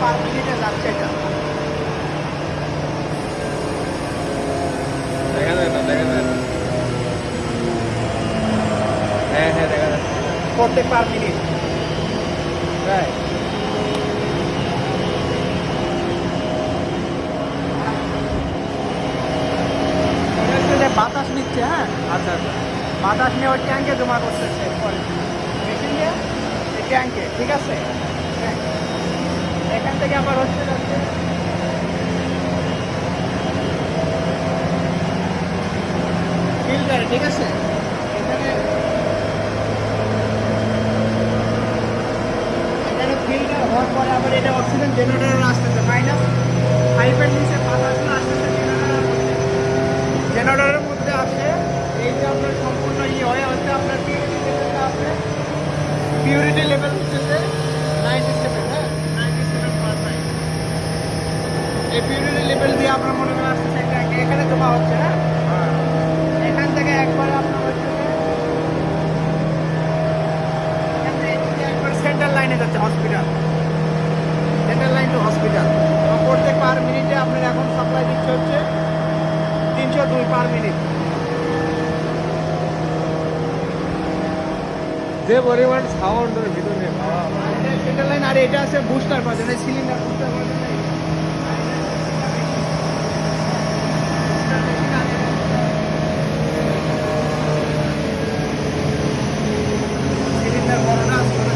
পার মিনিটে যাচ্ছে এটা। দেখা যায় না, দেখা যায় না। হ্যাঁ হ্যাঁ, দেখা যাচ্ছে। প্রত্যেক পার মিনিট। তাই? এটা হচ্ছে যে বাতাস নিচ্ছে, হ্যাঁ, আচ্ছা আচ্ছা। বাতাস নিয়ে ওই ট্যাঙ্কে জমা করতেছে পরে মেশিন দিয়ে এই ট্যাঙ্কে, ঠিক আছে। হ্যাঁ, এখান থেকে আবার হচ্ছে যাচ্ছে ফিল্টারে, ঠিক আছে। এখানে এখানে ফিল্টার হওয়ার পরে আবার এটা অক্সিজেন জেনারেটর আসতেছে, মাইনাস পাইপের নিচে বাতাসগুলো আসতেছে জেনারেটরের মধ্যে। জেনারেটরের মধ্যে আছে এই যে আপনার সম্পূর্ণ ইয়ে হয়ে হচ্ছে আপনার পিউরিটি লেভেলটা আছে। পিউরিটি লেভেল হচ্ছে 97, হ্যাঁ, 97%। এই পিউরিটি লেভেল দিয়ে আপনার মনে করেন আসতেছে একটা এখানে জমা হচ্ছে, হ্যাঁ। এখান থেকে একবারে আপনার হচ্ছে যে এখান থেকে একবার সেন্ট্রাল লাইনে যাচ্ছে hospital, central line to hospital. এবং প্রত্যেক পার মিনিটে আপনার এখন সাপ্লাই দিচ্ছে হচ্ছে 302 পার মিনিট। যে পরিমাণ সাউন্ডের ভিতরে হাওয়া। সেন্ট্রাল লাইন, আর এটা আছে বুস্টার ভার্জন, এই সিলিন্ডার বুস্টার ভার্জন। সিলিন্ডার বড় না, ছোট।